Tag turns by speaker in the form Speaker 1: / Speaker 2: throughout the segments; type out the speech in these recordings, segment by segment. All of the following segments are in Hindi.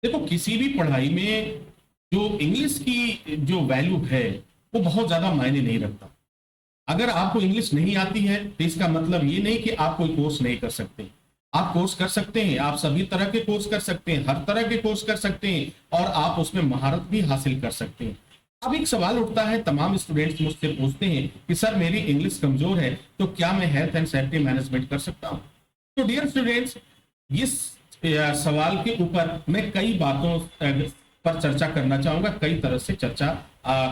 Speaker 1: देखो, किसी भी पढ़ाई में जो इंग्लिश की जो वैल्यू है वो बहुत ज्यादा मायने नहीं रखता। अगर आपको इंग्लिश नहीं आती है तो इसका मतलब ये नहीं कि आप कोई कोर्स नहीं कर सकते। आप कोर्स कर सकते हैं, आप सभी तरह के कोर्स कर सकते हैं, हर तरह के कोर्स कर सकते हैं और आप उसमें महारत भी हासिल कर सकते हैं। अब एक सवाल उठता है, तमाम स्टूडेंट्स मुझसे पूछते हैं कि सर मेरी इंग्लिश कमजोर है तो क्या मैं हेल्थ एंड सेफ्टी मैनेजमेंट कर सकता हूँ? तो डियर स्टूडेंट्स, इस सवाल के ऊपर मैं कई बातों पर चर्चा करना चाहूंगा, कई तरह से चर्चा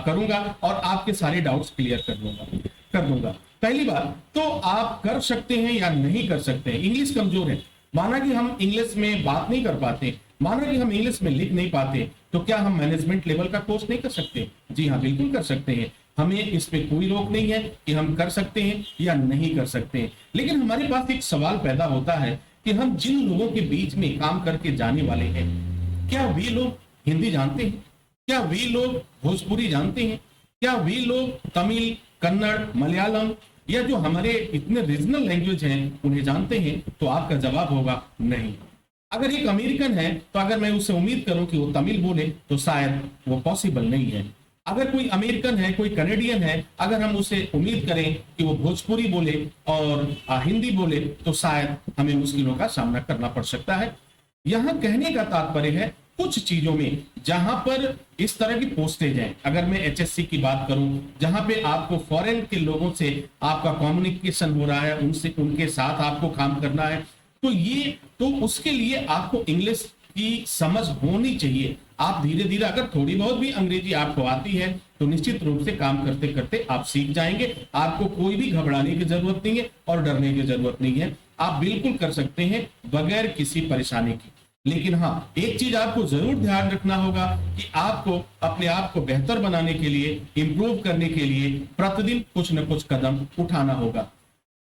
Speaker 1: करूंगा और आपके सारे डाउट्स क्लियर कर दूंगा। पहली बात तो आप कर सकते हैं या नहीं कर सकते हैं। इंग्लिश कमजोर है, माना कि हम इंग्लिश में बात नहीं कर पाते, माना कि हम इंग्लिश में लिख नहीं पाते, तो क्या हम मैनेजमेंट लेवल का कोर्स नहीं कर सकते? जी हाँ, बिल्कुल कर सकते हैं। हमें इस पे कोई रोक नहीं है कि हम कर सकते हैं या नहीं कर सकते हैं। लेकिन हमारे पास एक सवाल पैदा होता है कि हम जिन लोगों के बीच में काम करके जाने वाले हैं, क्या वे लोग हिंदी जानते हैं? क्या वे लोग भोजपुरी जानते हैं? क्या वे लोग तमिल, कन्नड़, मलयालम या जो हमारे इतने रीजनल लैंग्वेज हैं उन्हें जानते हैं? तो आपका जवाब होगा नहीं। अगर एक अमेरिकन है तो अगर मैं उससे उम्मीद करूं कि वो तमिल बोले तो शायद वो पॉसिबल नहीं है। अगर कोई अमेरिकन है, कोई कनेडियन है, अगर हम उसे उम्मीद करें कि वो भोजपुरी बोले और हिंदी बोले तो शायद हमें मुश्किलों का सामना करना पड़ सकता है। यहां कहने का तात्पर्य है कुछ चीजों में जहां पर इस तरह की पोस्टेज है, अगर मैं एचएससी की बात करूं जहां पे आपको फॉरेन के लोगों से आपका कम्युनिकेशन हो रहा है, उनसे उनके साथ आपको काम करना है, तो उसके लिए आपको इंग्लिश की समझ होनी चाहिए। आप धीरे धीरे अगर थोड़ी बहुत भी अंग्रेजी आपको आती है तो निश्चित रूप से काम करते करते आप सीख जाएंगे। आपको कोई भी घबराने की जरूरत नहीं है और डरने की जरूरत नहीं है। आप बिल्कुल कर सकते हैं बगैर किसी परेशानी की। लेकिन हाँ, एक चीज आपको जरूर ध्यान रखना होगा कि आपको अपने आप को बेहतर बनाने के लिए, इंप्रूव करने के लिए प्रतिदिन कुछ न कुछ कदम उठाना होगा।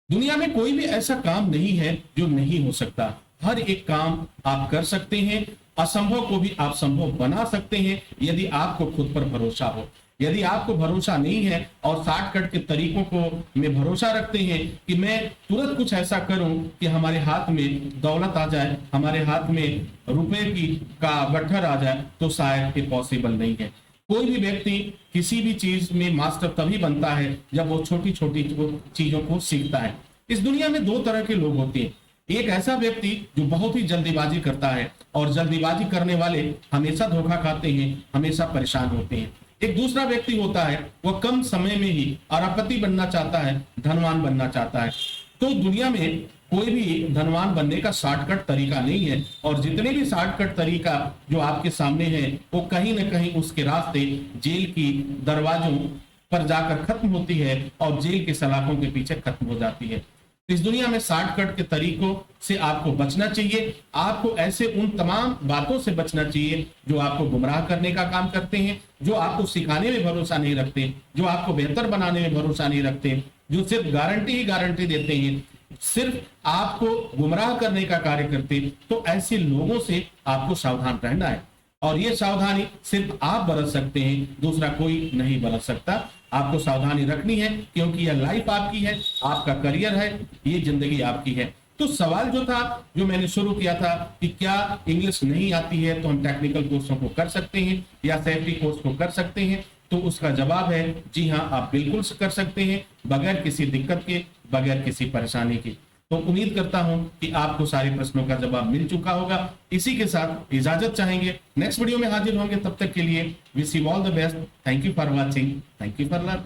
Speaker 1: दुनिया में कोई भी ऐसा काम नहीं है जो नहीं हो सकता। हर एक काम आप कर सकते हैं। असंभव को भी आप संभव बना सकते हैं यदि आपको खुद पर भरोसा हो। यदि आपको भरोसा नहीं है और शॉर्टकट के तरीकों को में भरोसा रखते हैं कि मैं तुरंत कुछ ऐसा करूं कि हमारे हाथ में दौलत आ जाए, हमारे हाथ में रुपए की का गट्ठर आ जाए, तो शायद ये पॉसिबल नहीं है। कोई भी व्यक्ति किसी भी चीज में मास्टर तभी बनता है जब वो छोटी छोटी चीजों को सीखता है। इस दुनिया में दो तरह के लोग होते हैं। एक ऐसा व्यक्ति जो बहुत ही जल्दीबाजी करता है और जल्दीबाजी करने वाले हमेशा धोखा खाते हैं, हमेशा परेशान होते हैं। एक दूसरा व्यक्ति होता है वह कम समय में ही अरबपति बनना चाहता है, धनवान बनना चाहता है। तो दुनिया में कोई भी धनवान बनने का शॉर्टकट तरीका नहीं है और जितने भी शॉर्टकट तरीका जो आपके सामने है वो कहीं ना कहीं उसके रास्ते जेल की दरवाजों पर जाकर खत्म होती है और जेल के सलाखों के पीछे खत्म हो जाती है। इस दुनिया में शॉर्टकट के तरीकों से आपको बचना चाहिए। आपको ऐसे उन तमाम बातों से बचना चाहिए जो आपको गुमराह करने का काम करते हैं, जो आपको सिखाने में भरोसा नहीं रखते, जो आपको बेहतर बनाने में भरोसा नहीं रखते, जो सिर्फ गारंटी ही गारंटी देते हैं, सिर्फ आपको गुमराह करने का कार्य करते। तो ऐसे लोगों से आपको सावधान रहना है और ये सावधानी सिर्फ आप बरत सकते हैं, दूसरा कोई नहीं बरत सकता। आपको सावधानी रखनी है क्योंकि यह लाइफ आपकी है, आपका करियर है, ये जिंदगी आपकी है। तो सवाल जो था, जो मैंने शुरू किया था कि क्या इंग्लिश नहीं आती है तो हम टेक्निकल कोर्सों को कर सकते हैं या सेफ्टी कोर्स को कर सकते हैं, तो उसका जवाब है जी हाँ, आप बिल्कुल कर सकते हैं बगैर किसी दिक्कत के, बगैर किसी परेशानी के। तो उम्मीद करता हूं कि आपको सारे प्रश्नों का जवाब मिल चुका होगा। इसी के साथ इजाजत चाहेंगे, नेक्स्ट वीडियो में हाजिर होंगे। तब तक के लिए wish you all the best. Thank you for watching, thank you for learning.